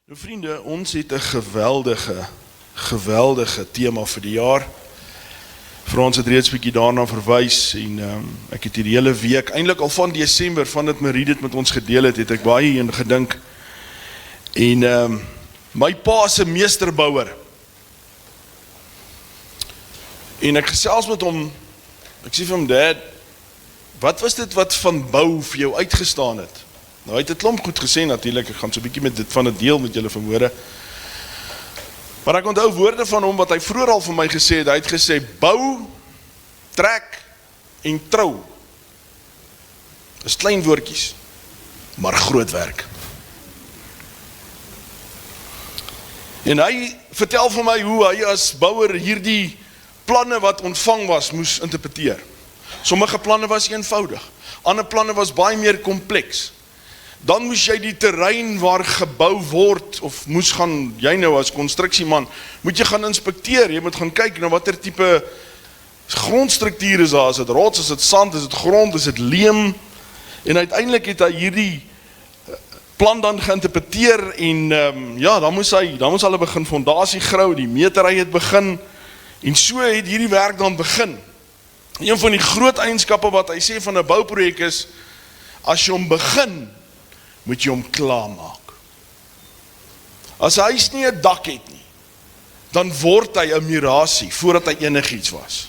Nou vriende, ons het 'n geweldige tema vir die jaar. Frans het reeds 'n bietjie daarna verwys en ek het hierdie hele week, eintlik al van Desember, van dit Marie dit met ons gedeel het ek baie hierin gedink. En my pa is 'n meesterbouer. En ek gesels met hom, ek sê vir hom, Dad, wat was dit wat van bou vir jou uitgestaan het? Nou, hy het 'n klomp goed gesê natuurlik, ek gaan so 'n bietjie met dit van 'n deel met julle vanmôre. Maar ek onthou woorde van hom wat hy vroeër al vir my gesê het. Hy het gesê, bou, trek en trou. Dis klein woordjies, maar groot werk. En hy vertel vir my hoe hy as bouer hierdie planne wat ontvang was, moes interpreteer. Sommige planne was eenvoudig, ander planne was baie meer kompleks. Dan moes jy die terrein waar gebou word, of moes gaan, jy nou as konstruksieman, moet jy gaan inspekteer, jy moet gaan kyk na watter tipe grondstruktuur is daar, is dit rots, is dit sand, is dit grond, is dit leem, en uiteindelik het hy hierdie plan dan geïnterpreteer, en dan moes hulle begin fondasie grou, die meterry het begin, en so het hierdie werk dan begin. Een van die groot eienskappe wat hy sê van 'n bouprojek is, as jy hom begin, moet jy hom klaarmaak. As hy nie 'n dak het nie, dan word hy 'n mirasie voordat hy enigiets was.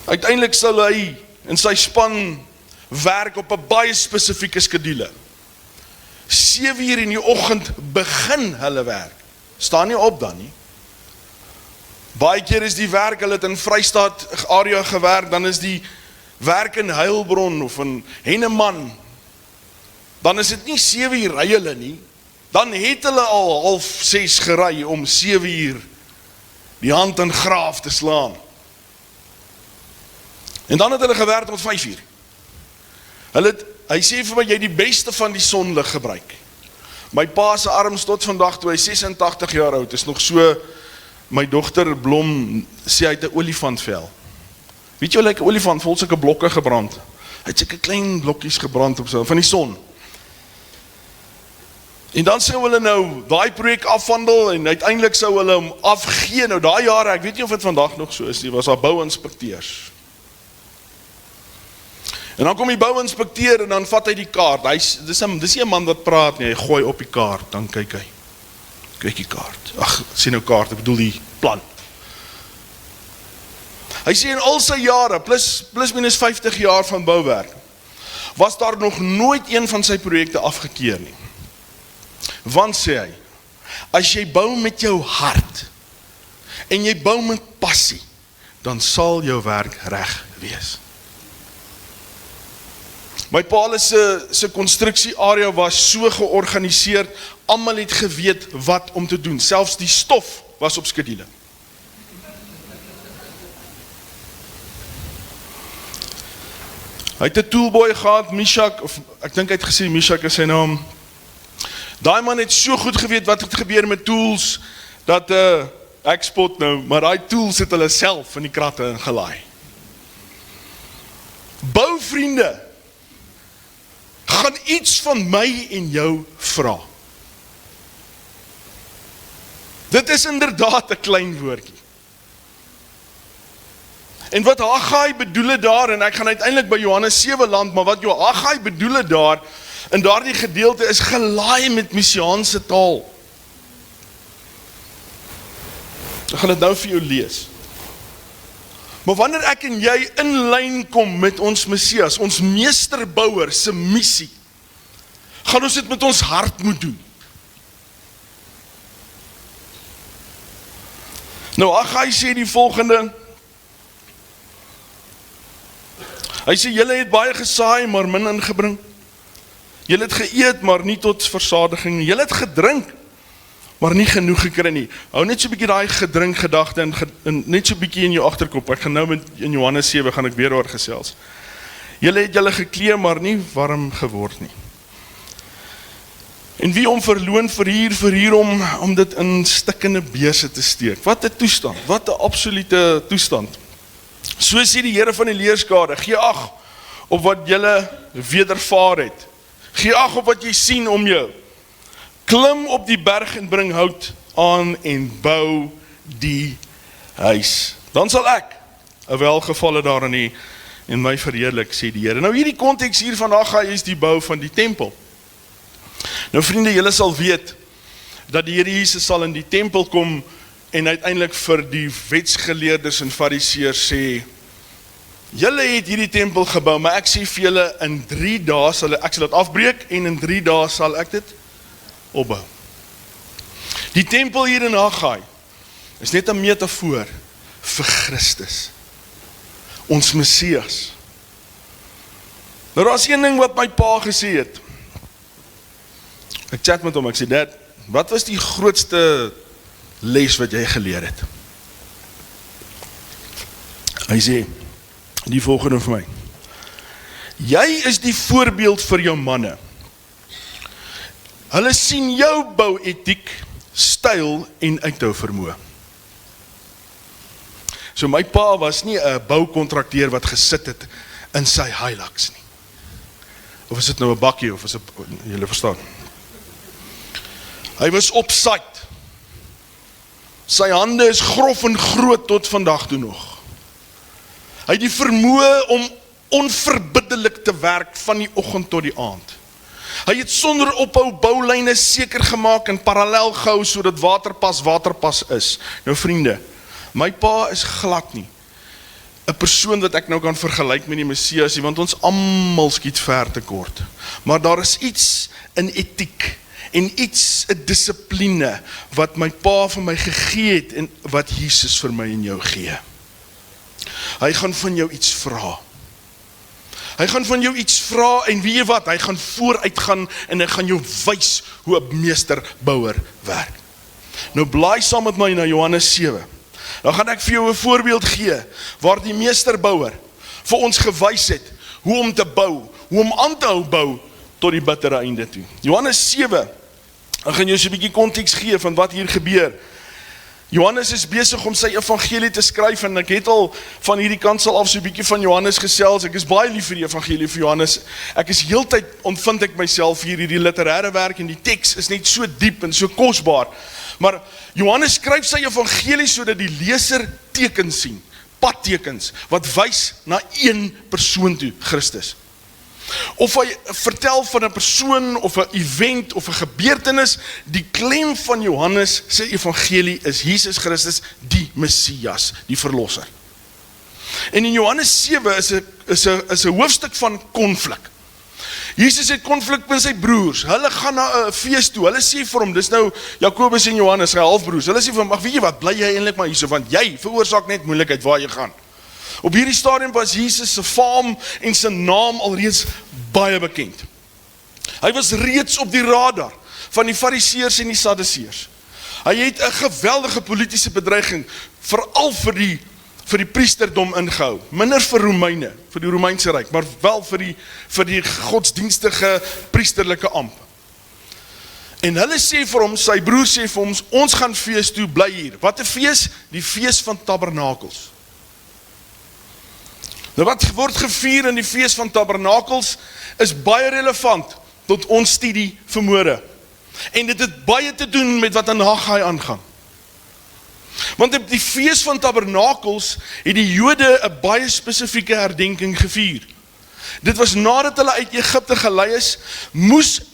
Uiteindelik sal hy en sy span werk op 'n baie spesifieke skedule. 7:00 in die oggend begin hulle werk. Staan nie op dan nie. Baie keer is die werk, hulle het in Vrystaat area gewerk, dan is die werk in Heilbron of in Henneman, dan is dit nie 7:00 ry hulle nie, dan het hulle al 5:30 gery om 7:00 die hand in graaf te slaan. En dan het hulle gewerk tot 5:00. Hy sê vir my, jy het die beste van die sonlig gebruik. My pa se arms tot vandag, toe hy 86 jaar oud is, nog so, my dogter Blom sê hy het 'n olifantvel. Weet jy hoe lyk 'n olifant, vol sulke blokke gebrand? Hy het sulke klein blokkies gebrand op van die son. En dan sou hulle nou daai projek afhandel en uiteindelik sou hulle hom afgee. Nou daai jare, ek weet nie of dit vandag nog so is nie, was daar bouinspekteurs. En dan kom die bouinspekteur en dan vat hy die kaart. Dis nie 'n man wat praat nie, hy gooi op die kaart, dan kyk hy. Kyk die kaart. Ag, sien nou kaart, ek bedoel die plan. Hy sê in al sy jare, plus minus 50 jaar van bouwerk, was daar nog nooit een van sy projekte afgekeer nie. Want sê hy, as jy bou met jou hart, en jy bou met passie, dan sal jou werk reg wees. My pa se konstruksiearea was so georganiseer, almal het geweet wat om te doen, selfs die stof was op skedule. Hy het 'n toolboy gehad, Mishak, of ek dink hy het gesê Mishak is sy naam. Daai man het so goed geweet wat het gebeur met tools, dat ek spot nou, maar daai tools het hulle self in die kratte ingelaai. Bouvriende, gaan iets van my en jou vra. Dit is inderdaad 'n klein woordjie. En wat Haggai bedoel het daar, en ek gaan uiteindelik by Johannes 7 land, maar wat Haggai bedoel het daar, in daardie gedeelte is gelaai met messiaanse taal. Ek gaan dit nou vir jou lees. Maar wanneer ek en jy in lyn kom met ons Messias, ons meesterbouer se missie, gaan ons dit met ons hart moet doen. Nou, Haggai sê die volgende. Hy sê, julle het baie gesaai, maar min ingebring. Julle het geëet, maar nie tot versadiging nie. Julle het gedrink, maar nie genoeg gekry nie. Hou net so 'n bietjie daai gedrink gedagte en net so 'n bietjie in jou agterkop. Ek gaan nou in Johannes 7 gaan ek weer oor gesels. Julle het julle geklee, maar nie warm geword nie. En wie om verloon verhuur om dit in stikkende beurse te steek. Wat 'n toestand, wat 'n absolute toestand. So sê die Here van die leerskare, gee ag op wat julle wedervaar het. Gee ag op wat jy sien om jou. klim op die berg en bring hout aan en bou die huis. Dan sal ek 'n welgevalle daarin hê en my verheerlik, sê die Here. Nou hierdie konteks hier van Haggai is die bou van die tempel. Nou vriende, julle sal weet dat die Here Jesus sal in die tempel kom en uiteindelik vir die wetsgeleerdes en fariseërs sê, julle het hierdie tempel gebou, maar ek sê vir julle, in 3 dae sal ek dit afbreek en in 3 dae sal ek dit opbou. Die tempel hier in Haggai is net 'n metafoor vir Christus, ons Messias. Nou daar is een ding wat my pa gesê het. Ek chat met hom, ek sê, Dad, wat was die grootste les wat jy geleer het? Hy sê, die volgende vir my. Jy is die voorbeeld vir jou manne. Hulle sien jou bouetiek, styl en uithou vermoë. So my pa was nie 'n boukontrakteur wat gesit het in sy Hilux nie. Of is dit nou 'n bakkie of is dit, julle verstaan. Hy was op site. Sy hande is grof en groot tot vandag toe nog. Hy het die vermoë om onverbiddelik te werk van die oggend tot die aand. Hy het sonder ophou boulyne seker gemaak en parallel gehou sodat waterpas is. Nou vriende, my pa is glad nie 'n persoon wat ek nou kan vergelyk met die Messias, want ons almal skiet ver te kort. Maar daar is iets in etiek en iets, 'n dissipline wat my pa vir my gegee het en wat Jesus vir my en jou gee. Hy gaan van jou iets vra. Hy gaan van jou iets vra en weet jy wat, hy gaan vooruit gaan en hy gaan jou wys hoe 'n meesterbouer werk. Nou blaai saam met my na Johannes 7. Dan gaan ek vir jou 'n voorbeeld gee waar die meesterbouer vir ons gewys het hoe om te bou, hoe om aan te hou bou tot die bittere einde toe. Johannes 7. Ek gaan jou so 'n bietjie konteks gee van wat hier gebeur. Johannes is besig om sy evangelie te skryf en ek het al van hierdie kansel af so 'n bietjie van Johannes gesels. Ek is baie lief vir die evangelie vir Johannes. Ek is heeltyd ontvind ek myself hierdie literêre werk en die teks is net so diep en so kosbaar. Maar Johannes skryf sy evangelie sodat die leser tekens sien, padtekens wat wys na een persoon toe, Christus. Of hy vertel van 'n persoon of 'n event of 'n gebeurtenis, die klem van Johannes se evangelie is Jesus Christus, die Messias, die verlosser. En in Johannes 7 is 'n hoofstuk van konflik. Jesus het konflik met sy broers. Hulle gaan na 'n fees toe. Hulle sê vir hom, dis nou Jakobus en Johannes, sy halfbroers. Hulle sê vir hom, "Ag, weet jy wat, bly jy eintlik maar hierso, want jy veroorsaak net moeilikheid waar jy gaan." Op hierdie stadium was Jesus se faam en sy naam alreeds baie bekend. Hy was reeds op die radar van die fariseërs en die sadduseërs. Hy het 'n geweldige politieke bedreiging, veral vir die priesterdom ingehou. Minder vir Romeine, vir die Romeinse ryk, maar wel vir die godsdienstige priesterlike amp. En hulle sê vir hom, sy broer sê vir hom, ons gaan fees toe, bly hier. Wat 'n fees? Die fees van Tabernakels. Nou wat word gevier in die fees van Tabernakels is baie relevant tot ons studie vanmôre. En dit het baie te doen met wat in Haggai aangaan. Want op die fees van Tabernakels het die Jode 'n baie spesifieke herdenking gevier. Dit was nadat hulle uit Egipte gelei is,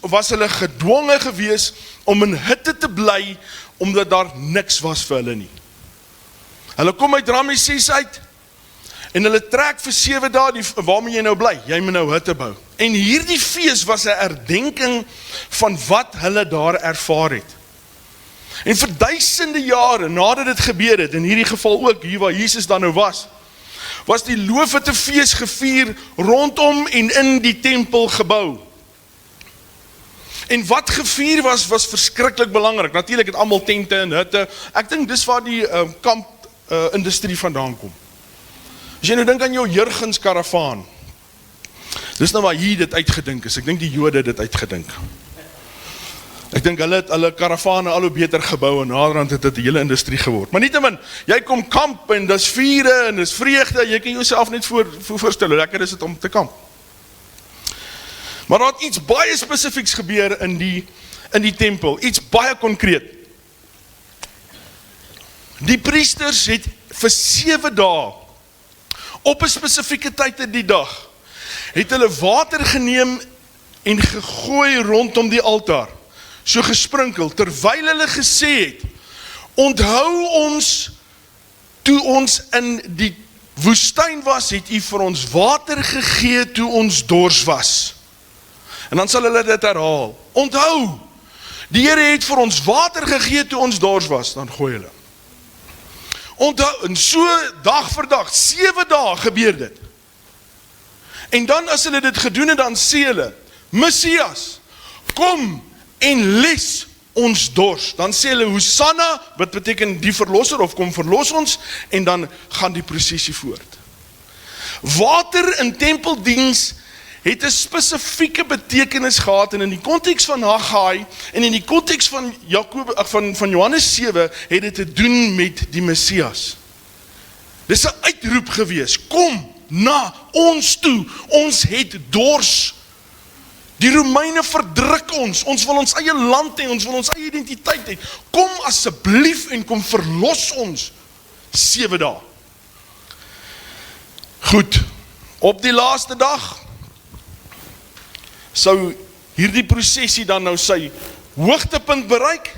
was hulle gedwonge gewees om in hitte te bly, omdat daar niks was vir hulle nie. Hulle kom uit Ramesses uit, en hulle trek vir 7 dae, waarmee jy nou bly? Jy moet nou hitte bou. En hierdie fees was 'n herdenking van wat hulle daar ervaar het. En vir duisende jare nadat dit gebeur het, in hierdie geval ook hier waar Jesus dan nou was die loofhutte fees gevier rondom en in die tempelgebou. En wat gevier was verskriklik belangrik. Natuurlik het almal tente en hitte. Ek dink dis waar die kampindustrie vandaan kom. As jy nou dink aan jou Jurgens karavaan, dis nou waar hier dit uitgedink is. Ek dink die Jode het dit uitgedink. Ek dink hulle het hulle karavane al hoe beter gebou en naderhand het dit 'n hele industrie geword. Maar nietemin, jy kom kamp en dis vure en dis vreugde, jy kan jouself net voorstel hoe lekker is dit om te kamp. Maar daar het iets baie spesifieks gebeur in die tempel, iets baie konkreet. Die priesters het vir 7 dae, op 'n spesifieke tyd in die dag, het hulle water geneem en gegooi rondom die altaar, so gesprinkel, terwyl hulle gesê het, onthou ons, toe ons in die woestyn was, het u vir ons water gegee toe ons dors was. En dan sal hulle dit herhaal. Onthou, die Here het vir ons water gegee toe ons dors was, dan gooi hulle. Onthou, en so dag vir dag, 7 dae gebeur dit. En dan as hulle dit gedoen het, dan sê hulle, Messias, kom en les ons dors. Dan sê hulle, Hosanna, wat beteken die verlosser, of kom verlos ons, en dan gaan die prosesie voort. Water in tempeldiens het 'n spesifieke betekenis gehad, en in die konteks van Haggai, en in die konteks van van Johannes 7, het dit te doen met die Messias. Dis 'n uitroep gewees, kom na ons toe, ons het dors. Die Romeine verdruk ons wil ons eie land hê, ons wil ons eie identiteit hê. Kom asseblief en kom verlos ons. 7 dae. Goed, op die laaste dag sou hierdie prosesie dan nou sy hoogtepunt bereik,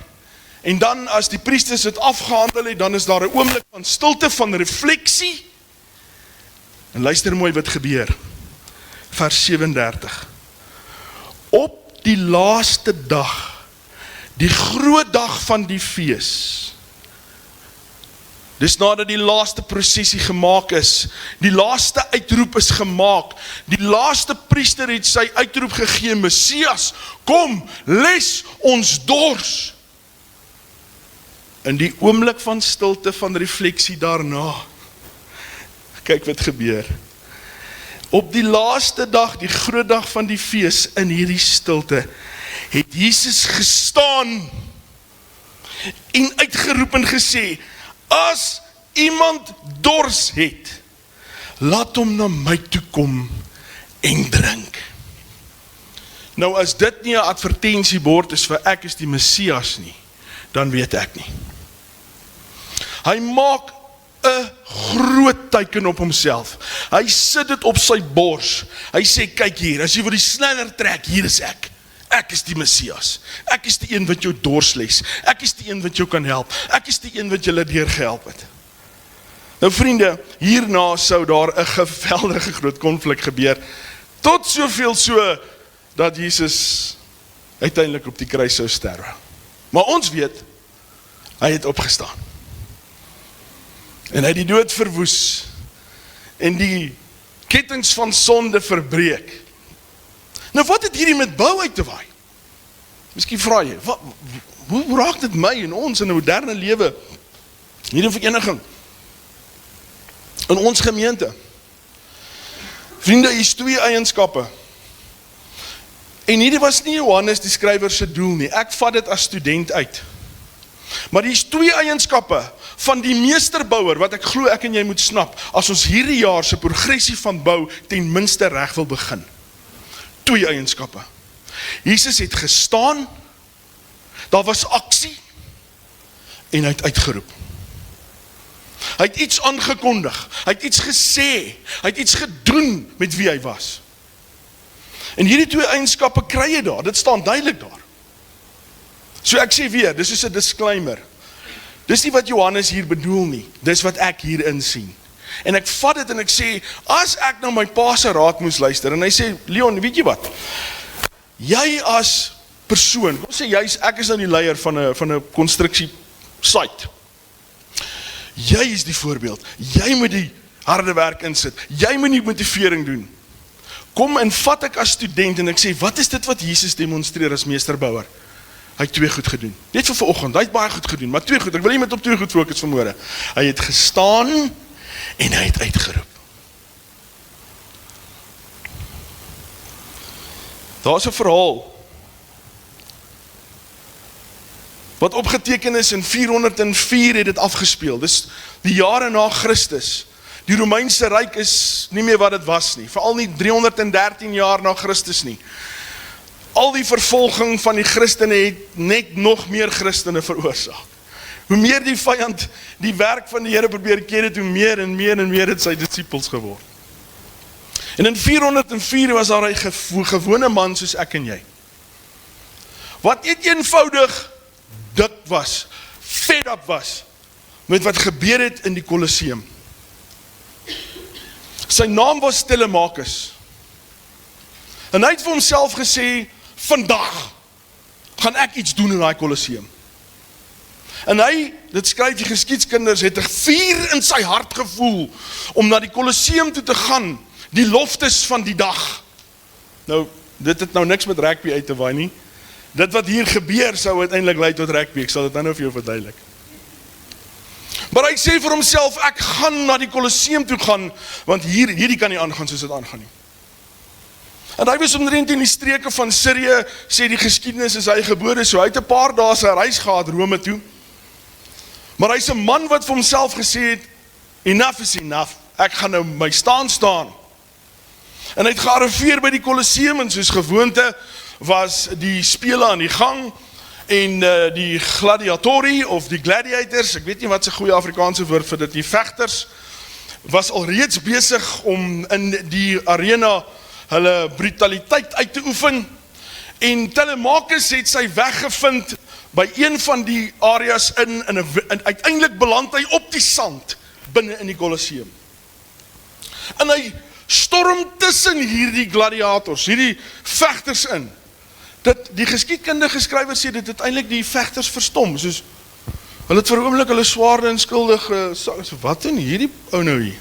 en dan as die priesters het afgehandel het, dan is daar 'n oomblik van stilte, van refleksie, en luister mooi wat gebeur, vers 37, op die laaste dag, die groot dag van die fees, dis nadat die laaste prosesie gemaak is, die laaste uitroep is gemaak, die laaste priester het sy uitroep gegee, Messias, kom, les ons dors. In die oomblik van stilte, van refleksie daarna, kyk wat gebeur. Op die laaste dag, die groot dag van die fees, in hierdie stilte, het Jesus gestaan, en uitgeroep en gesê, as iemand dors het, laat hom na my toe kom en drink. Nou as dit nie 'n advertentiebord is vir ek is die Messias nie, dan weet ek nie. Hy maak 'n groot teken op homself. Hy sit dit op sy bors. Hy sê, kyk hier, as jy wil die sneller trek, hier is ek. Ek is die Messias. Ek is die een wat jou dors les. Ek is die een wat jou kan help. Ek is die een wat julle deurgehelp het. Nou vriende, hierna sou daar 'n geweldige groot konflik gebeur, tot soveel so, dat Jesus uiteindelik op die kruis sou sterwe. Maar ons weet, hy het opgestaan. En hy het die dood verwoes, en die kettinge van sonde verbreek. Nou wat het hierdie met bou uit te waai? Miskien vra jy, hoe raak dit my en ons in 'n moderne lewe, hier in vereniging, in ons gemeente? Vriende, hier is 2 eienskappe. En hierdie was nie Johannes die skrywer se doel nie, ek vat dit as student uit. Maar hier is 2 eienskappe van die meesterbouer, wat ek glo ek en jy moet snap, as ons hierdie jaar se progressie van bou ten minste reg wil begin. 2 eienskappe. Jesus het gestaan, daar was aksie, en hy het uitgeroep. Hy het iets aangekondig, hy het iets gesê, hy het iets gedoen met wie hy was. En hierdie 2 eienskappe kry jy daar, dit staan duidelik daar. So ek sê weer, dis is 'n disclaimer. Dis nie wat Johannes hier bedoel nie, dis wat ek hierin sien. En ek vat dit en ek sê, as ek nou my pa se raad moes luister, en hy sê, Leon, weet jy wat? Jy as persoon, kom sê, ek is nou die leier van 'n konstruksie site. Jy is die voorbeeld, jy moet die harde werk insit, jy moet die motivering doen. Kom en vat ek as student en ek sê, wat is dit wat Jesus demonstreer as meesterbouer? Hy het 2 goed gedoen. Net vir vanoggend, hy het baie goed gedoen, maar 2 goed, ek wil nie met op 2 goed fokus vanmôre. Hy het gestaan en hy het uitgeroep. Daar is 'n verhaal wat opgeteken is in 404 het dit afgespeel. Dis die jare na Christus. Die Romeinse Ryk is nie meer wat dit was nie, veral nie 313 jaar na Christus nie. al die vervolging van die Christene het net nog meer Christene veroorsaak. Hoe meer die vyand die werk van die Here probeer keer het, hoe meer en meer en meer het sy disippels geword. En in 404 was daar 'n gewone man soos ek en jy, wat net eenvoudig dik was, fed up was, met wat gebeur het in die Kolosseum. Sy naam was Telemachus. En hy het vir homself gesê, vandag gaan ek iets doen in daai Kolosseum. En hy, dit skryf die geskiedskinders, het 'n vuur in sy hart gevoel, om na die Kolosseum toe te gaan, die loftes van die dag. Nou, dit het nou niks met rugby uit te waai nie. Dit wat hier gebeur, sou uiteindelik lei tot rugby, ek sal dit nou vir jou verduidelik. Maar hy sê vir homself, ek gaan na die Kolosseum toe gaan, want hierdie kan nie aangaan soos dit aangaan nie. En hy was omtrent in die streke van Sirië, sê die geskiedenis, is hy gebore, so hy het 'n paar dae sy reis gehad Rome toe. Maar hy's 'n man wat vir homself gesê het, enough is enough, ek gaan nou my staan. En hy het gearriveer by die Kolosseum, en soos gewoonte was die spele aan die gang, en die gladiatori, of die gladiators, ek weet nie wat se goeie Afrikaanse woord vir dit, die vegters, was al reeds besig om in die arena hulle brutaliteit uit te oefen, en Telemachus het sy weggevind by een van die areas en uiteindelik beland hy op die sand binne in die Kolosseum. En hy storm tussen hierdie gladiators, hierdie vegters in. Die geskiedkundige skrywer sê dit uiteindelik die vegters verstom, soos hulle het vir 'n oomblik hulle swaarde en skuldige, wat in hierdie ou nou hier?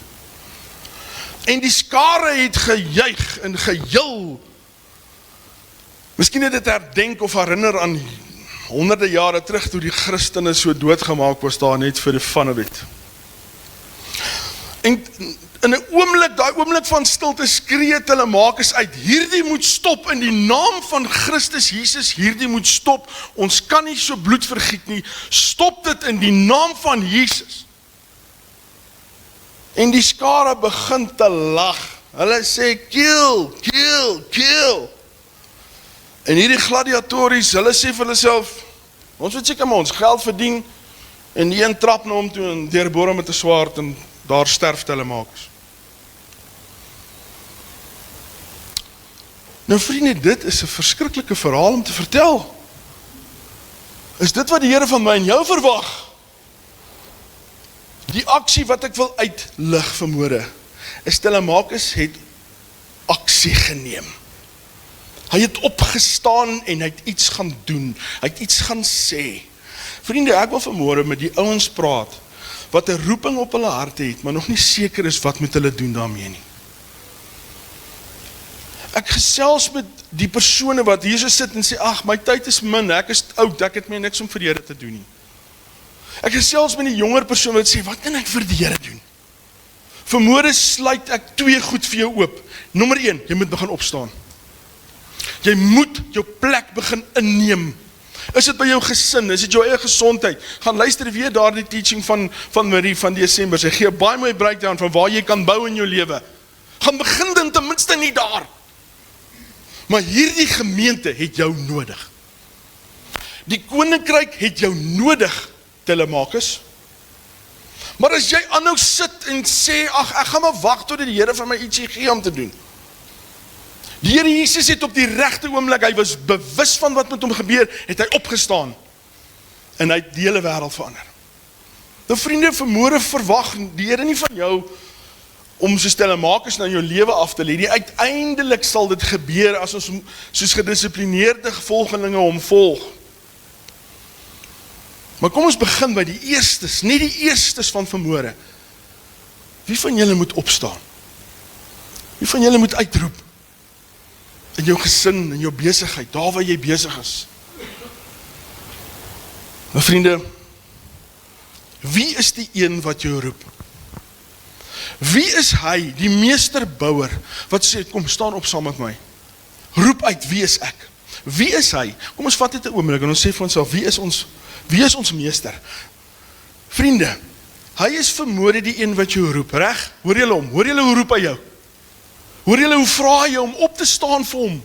En die skare het gejuig en gejul. Miskien het dit herdenk of herinner aan honderde jare terug, toe die Christene so doodgemaak was daar net vir die fun of it. En in 'n oomblik, daai oomblik van stilte, skree Telemachus uit, hierdie moet stop in die naam van Christus Jesus, hierdie moet stop, ons kan nie so bloed vergiet nie, stop dit in die naam van Jesus. En die skare begin te lag, hulle sê, kill, kill, kill. En hierdie gladiatories, hulle sê vir hulle self, ons moet seker maar ons geld verdien, en die een trap na hom toe, en deurboor hom met 'n swaard, en daar sterf Telemachus. Nou vriende, dit is 'n verskriklike verhaal om te vertel. Is dit wat die Here van my en jou verwag? Die aksie wat ek wil uitlig vanmôre, is Telemachus het aksie geneem. Hy het opgestaan en hy het iets gaan doen, hy het iets gaan sê. Vriende, ek wil vanmôre met die ouens praat, wat 'n roeping op hulle harte het, maar nog nie seker is wat met hulle doen daarmee nie. Ek gesels met die persone wat hier so sit en sê, ag, my tyd is min, ek is oud, ek het meer niks om vir die Here te doen nie. Ek gesels met die jonger persoon wat sê, wat kan ek vir die Here doen? Vanmôre sluit ek 2 goed vir jou oop. Nommer 1, jy moet begin opstaan. Jy moet jou plek begin inneem. Is dit by jou gesin, is dit jou eie gesondheid? Gaan luister weer daardie teaching van Marie van Desember. Sy gee 'n baie mooi breakdown van waar jy kan bou in jou lewe. Gaan begin dan ten minste nie daar. Maar hierdie gemeente het jou nodig. Die koninkryk het jou nodig, Telemachus. Maar as jy aanhou sit en sê, ag, ek gaan maar wag tot die Here vir my ietsie gee om te doen. Die Here Jesus het op die regte oomblik, hy was bewus van wat met hom gebeur, het hy opgestaan. En hy het die hele wêreld verander. Nou vriende, vanmôre verwag die Here nie van jou om soos Telemachus na jou lewe af te lê nie. Uiteindelik sal dit gebeur as ons soos gedissiplineerde volgelinge hom volg. Maar kom ons begin by die eerstes, nie die eerstes van vanmôre. Wie van julle moet opstaan? Wie van julle moet uitroep? In jou gesin, in jou besigheid, daar waar jy besig is. My vriende, wie is die een wat jou roep? Wie is hy, die meesterbouer, wat sê, kom staan op saam met my. Roep uit, wie is ek? Wie is hy? Kom ons vat dit 'n oomblik en ons sê vir onsself, wie is ons meester? Vriende, hy is vanmôre die een wat jou roep, reg? Hoor julle hom? Hoor julle hoe roep hy jou? Hoor julle hoe vra hy jou om op te staan vir hom?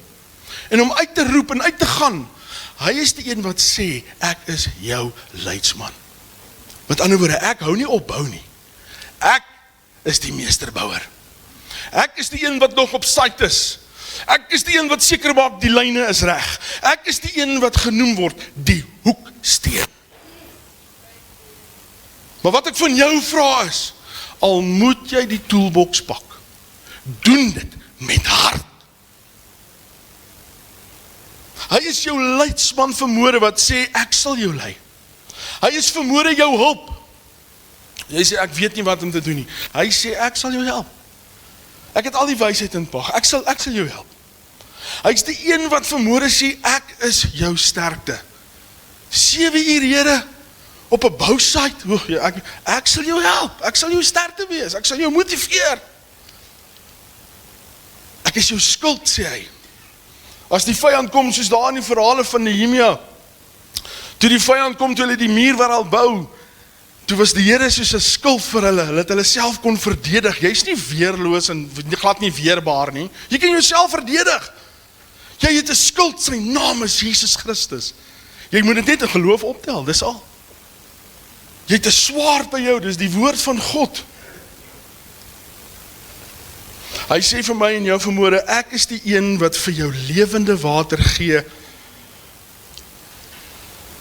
En om uit te roep en uit te gaan. Hy is die een wat sê, ek is jou leidsman. Met ander woorde, ek hou nie op bou nie. Ek is die meesterbouer. Ek is die een wat nog op site is. Ek is die een wat seker maak die lyne is reg. Ek is die een wat genoem word die hoeksteen. Maar wat ek van jou vra is, al moet jy die toolbox pak, doen dit met hart. Hy is jou leidsman vermoere wat sê, ek sal jou lei. Hy is vermoere jou hulp. Jy sê, ek weet nie wat om te doen nie. Hy sê, ek sal jou help. Ek het al die wysheid in pag. Ek sal jou help. Hy is die een wat vermoere sê, ek is jou sterkte. 7 uur, Here, op 'n bousite. Ek sal jou help. Ek sal jou sterkte wees. Ek sal jou motiveer. Ek is jou skuld, sê hy. As die vyand kom, soos daar in die verhale van Nehemia, toe die vyand kom, toe hulle die muur waar al bou, toe was die Here soos 'n skild vir hulle het hulle self kon verdedig. Jy's nie weerloos en glad nie weerbaar nie. Jy kan jouself verdedig. Jy het 'n skild, sy naam is Jesus Christus. Jy moet dit net in geloof optel, dis al. Jy het 'n swaard by jou, dis die woord van God. Hy sê vir my en jou vermoere, ek is die een wat vir jou lewende water gee.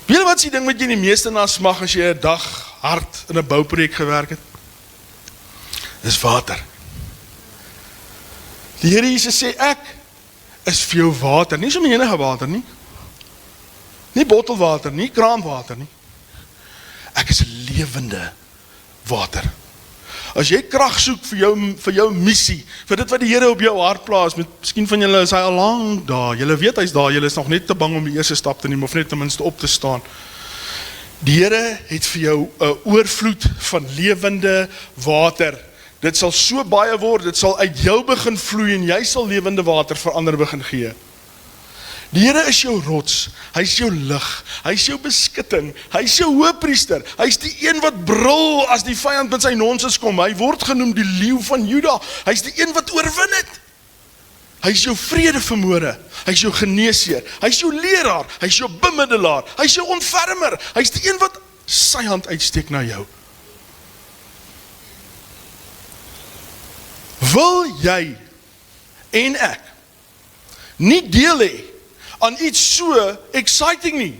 Weet jy wat is die ding wat jy die meeste na smag as jy 'n dag hard in 'n bouprojek gewerk het? Dis water. Die Here Jesus sê, ek is vir jou water, nie sommer enige water nie. Nie bottelwater nie, kraanwater nie. Ek is lewende water. As jy krag soek vir jou missie, vir dit wat die Here op jou hart plaas, miskien van julle is hy al lang daar, julle weet hy's daar, julle is nog net te bang om die eerste stap te neem, of net ten minste op te staan. Die Here het vir jou 'n oorvloed van lewende water. Dit sal so baie word, dit sal uit jou begin vloei, en jy sal lewende water vir ander begin gee. Die Here is jou rots, hy is jou lig, hy is jou beskutting, hy is jou hoëpriester, hy is die een wat brul as die vyand met sy nonsens kom, hy word genoem die leeu van Juda, hy is die een wat oorwin het. Hy is jou vrede vermoere, hy is jou geneesheer, hy is jou leraar, hy is jou bemiddelaar, hy is jou ontfermer, hy is die een wat sy hand uitsteek na jou. Wil jy en ek nie deel hê aan iets so exciting nie?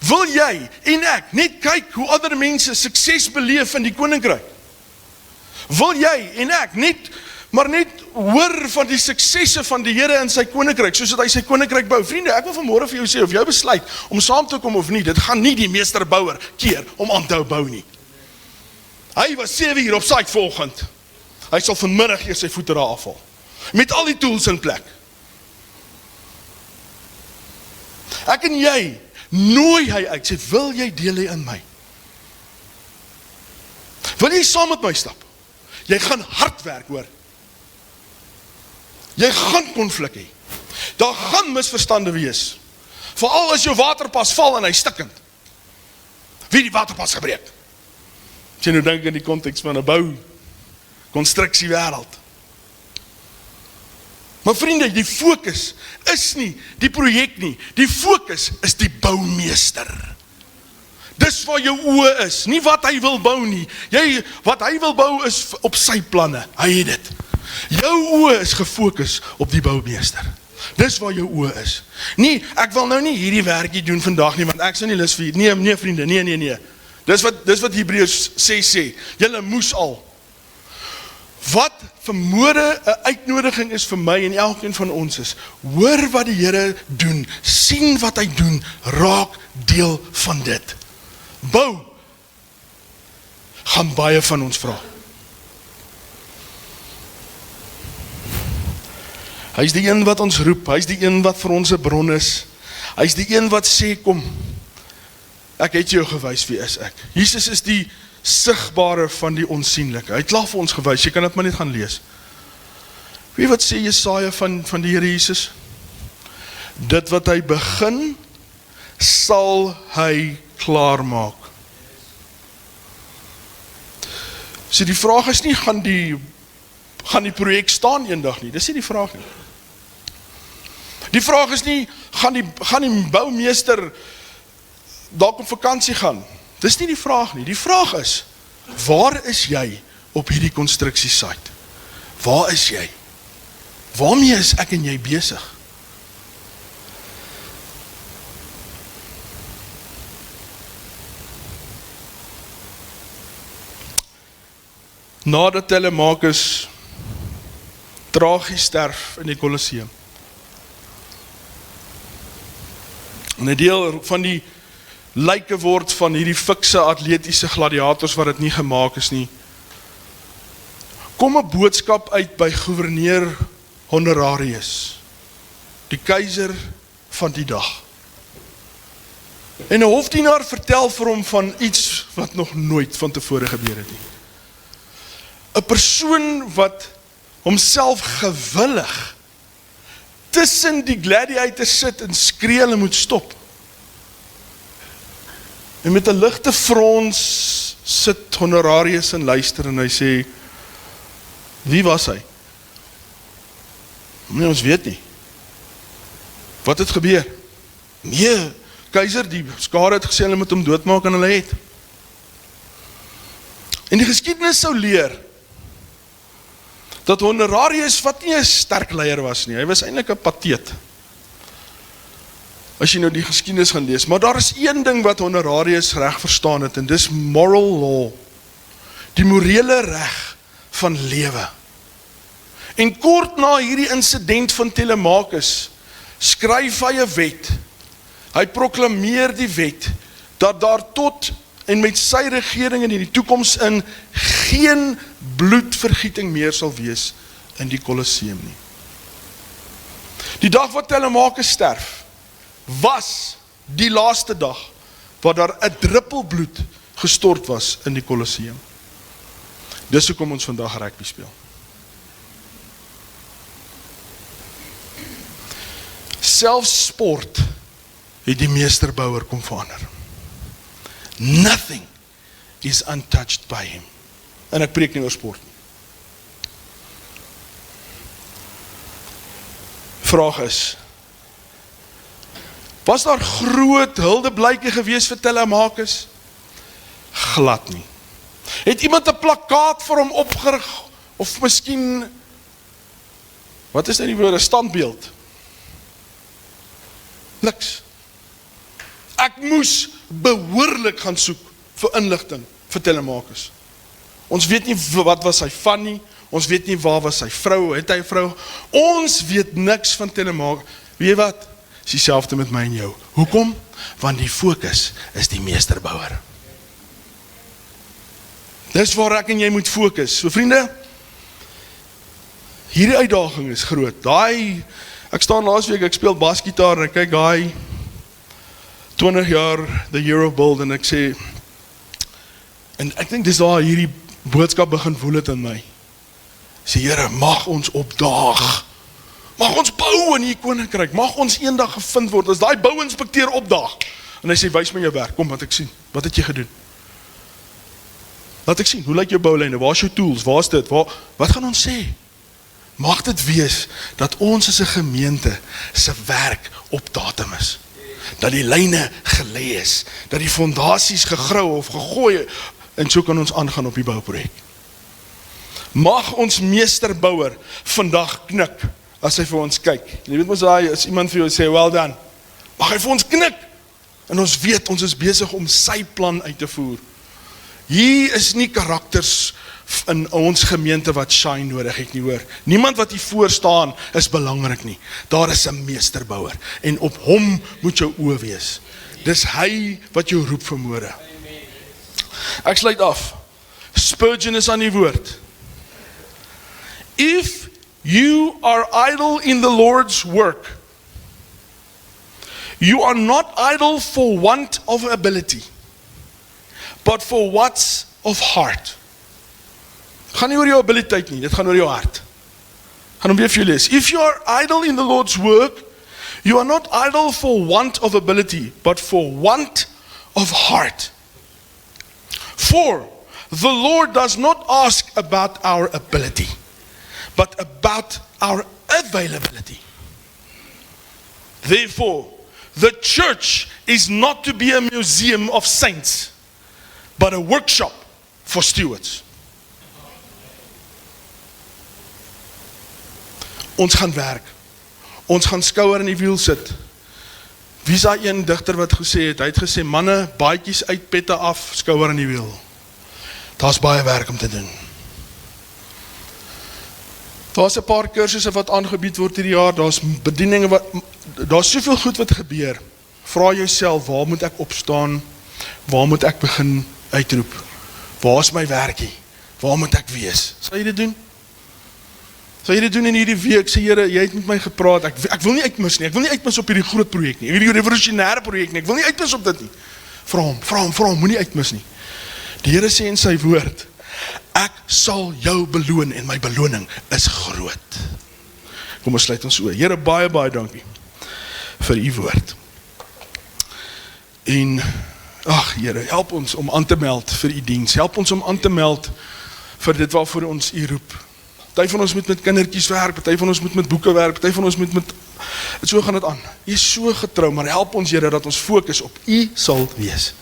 Wil jy en ek net kyk hoe ander mense sukses beleef in die koninkryk? Wil jy en ek maar net hoor van die suksesse van die Here in sy koninkryk, soos dat hy sy koninkryk bou? Vriende, ek wil vanmôre vir jou sê, of jy besluit om saam te kom of nie, dit gaan nie die meesterbouer keer om aan te hou bou nie. Hy was 7 uur op site volgend. Hy sal vanmiddag eers sy voete daar afval. Met al die tools in plek. Ek en jy, nooi hy uit, sê, wil jy deel hê in my? Wil jy saam met my stap? Jy gaan hard werk, hoor. Jy gaan konflik hê. Daar gaan misverstande wees. Veral as jou waterpas val en hy stikkend. Wie die waterpas gebreek? As jy nou dink in die konteks van 'n bou, konstruksie wêreld. Maar vriende, die fokus is nie die projek nie. Die fokus is die boumeester. Dis waar jou oë is, nie wat hy wil bou nie. Wat hy wil bou is op sy planne. Hy het dit. Jou oë is gefokus op die boumeester. Dis waar jou oë is. Nee, ek wil nou nie hierdie werkie doen vandag nie, want ek sou nie lus vir. Nee vriende, nee. Dis wat Hebreërs 6 sê. Julle moes al. Wat vermoere 'n uitnodiging is vir my en elkeen van ons is, hoor wat die Here doen, sien wat hy doen, raak deel van dit. Bou, gaan baie van ons vra. Hy is die een wat ons roep, hy is die een wat vir ons 'n bron is, hy is die een wat sê, kom, ek het jou gewys wie is ek. Jesus is die sigbare van die onsienlike. Hy het klaar vir ons gewys, jy kan dit maar net gaan lees. Weet wat sê Jesaja van die Here Jesus? Dit wat hy begin, sal hy klaar maak. So die vraag is nie, gaan die projek staan eendag nie, dis nie die vraag nie. Die vraag is nie, gaan die boumeester dalk op vakansie gaan? Dis nie die vraag nie. Die vraag is, waar is jy op hierdie konstruksiesite? Waar is jy? Waarmee is ek en jy besig? Nadat Telemachus tragies sterf in die Kolosseum. En 'n deel van die lyke word van hierdie fikse atletiese gladiators wat dit nie gemaak is nie. Kom 'n boodskap uit by gouverneur Honorarius, die keiser van die dag. En 'n hofdienaar vertel vir hom van iets wat nog nooit van tevore gebeur het nie. 'n Persoon wat homself gewillig tussen die gladiators sit en skree hulle moet stop. En met 'n ligte frons sit Honorarius en luister en hy sê, wie was hy? Nee, ons weet nie. Wat het gebeur? Nee, keiser, die skare het gesê hulle moet hom doodmaak en hulle het. En die geskiedenis sou leer dat Honorarius wat nie 'n sterk leier was nie, hy was eintlik 'n pateet. As jy nou die geskiedenis gaan lees, maar daar is een ding wat Honorarius reg verstaan het, en dis moral law, die morele reg van lewe. En kort na hierdie insident van Telemachus, skryf hy 'n wet, hy proklameer die wet, dat daar tot en met sy regering in die toekoms in geen bloedvergieting meer sal wees in die Kolosseum nie. Die dag wat Telemachus sterf, was die laaste dag waar daar 'n druppel bloed gestort was in die Kolosseum. Dis hoekom ons vandag rugby speel. Selfs sport het die meesterbouer kom verander. Nothing is untouched by him. En ek preek nie oor sport nie. Vraag is, was daar groot huldeblyke gewees vir Telemachus? Glad nie. Het iemand 'n plakkaat vir hom opgerig, of miskien, wat is nou die woord, 'n standbeeld? Niks. Ek moes behoorlik gaan soek vir inligting vir Telemachus. Ons weet nie wat was sy van nie, ons weet nie waar was sy vrou, het hy 'n vrou, ons weet niks van Telemachus. Weet jy wat? Is dieselfde met my en jou. Hoekom? Want die fokus is die meesterbouer. Dis waar ek en jy moet fokus. So vriende, hierdie uitdaging is groot. Ek staan laasweek, ek speel basgitaar en ek kyk daai 20 jaar the year of build en ek sê, en ek dink dis waar hierdie boodskap begin voel het in my. Sê Here, mag ons opdaag. Mag ons bou in die koninkryk. Mag ons eendag gevind word as daai bouinspekteur opdaag. En hy sê, wys my jou werk. Kom, wat ek sien. Wat het jy gedoen? Laat ek sien. Hoe lyk jou boulyne? Waar is jou tools? Waar is dit? Wat gaan ons sê? Mag dit wees dat ons as 'n gemeente se werk op datum is. Dat die lyne gelê is, dat die fondasies gegrou of gegooi, en so kan ons aangaan op die bouprojek. Mag ons meesterbouer vandag knik, as hy vir ons kyk. Jy weet mos as iemand vir jou sê, well done, mag hy vir ons knik, en ons weet, ons is besig om sy plan uit te voer. Hier is nie karakters in ons gemeente wat shine nodig het nie, hoor. Niemand wat hier voor staan is belangrik nie. Daar is 'n meesterbouer en op hom moet jou oë wees. Dis hy wat jou roep vanmôre. Ek sluit af. Spurgeon is aan die woord. If you are idle in the Lord's work, you are not idle for want of ability, but for what's of heart. Gaan nie oor jou abiliteit nie, dit gaan oor jou hart. Gaan hom weer vir jou lees. If you are idle in the Lord's work, you are not idle for want of ability, but for want of heart. For the Lord does not ask about our ability, but about our availability. Therefore, the church is not to be a museum of saints, but a workshop for stewards. Ons gaan werk. Ons gaan skouer in die wiel sit. Wie is daai een digter wat gesê het? Hy het gesê, manne, baadjies uit, pette af, skouer in die wiel. Daar's baie werk om te doen. Daar's 'n paar kursusse wat aangebied word hierdie jaar, daar's bedieninge daar's soveel goed wat gebeur. Vra jouself, waar moet ek opstaan? Waar moet ek begin uitroep? Waar is my werkie? Waar moet ek wees? Sal jy dit doen? Sal jy dit doen in hierdie week? Sê Here, jy het met my gepraat, ek wil nie uitmis nie, ek wil nie uitmis op hierdie groot projek nie, hierdie revolusionêre projek nie, ek wil nie uitmis op dit nie. Vra hom, moenie uitmis nie. Die Here sê in sy woord, ek sal jou beloon en my beloning is groot. Kom ons sluit ons oë. Here, baie dankie vir u woord. En, Here, help ons om aan te meld vir u diens. Help ons om aan te meld vir dit waarvoor ons u roep. Party van ons moet met kindertjies werk, party van ons moet met boeke werk, party van ons moet met... So gaan dit aan. U is so getrou, maar help ons, Here, dat ons fokus op u sal wees.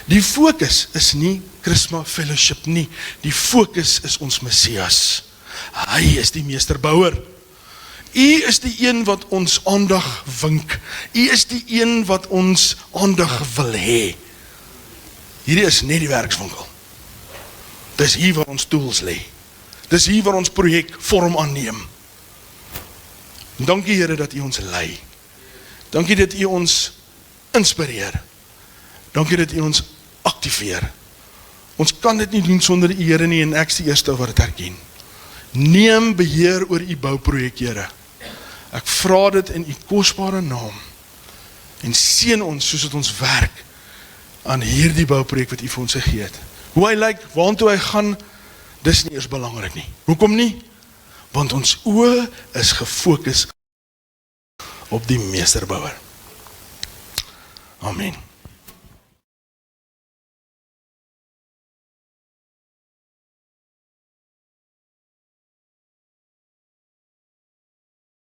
Die fokus is nie Charisma Fellowship nie. Die fokus is ons Messias. Hy is die meesterbouer. U is die een wat ons aandag wink. U is die een wat ons aandag wil hê. Hierdie is net die werkswinkel. Dis hier waar ons tools lê. Dis hier waar ons projek vorm aanneem. Dankie Here dat u ons lei. Dankie dat u ons inspireer. Dankie dat u ons aktiveer. Ons kan dit nie doen sonder u Here nie en ek is die eerste wat dit erken. Neem beheer oor u bouprojek, Here. Ek vra dit in u kosbare naam. En seën ons soos dit ons werk aan hierdie bouprojek wat u vir ons gegee het. Hoe hy lyk, waartoe hy gaan, dis nie eers belangrik nie. Hoekom nie? Want ons oë is gefokus op die meesterbouer. Amen.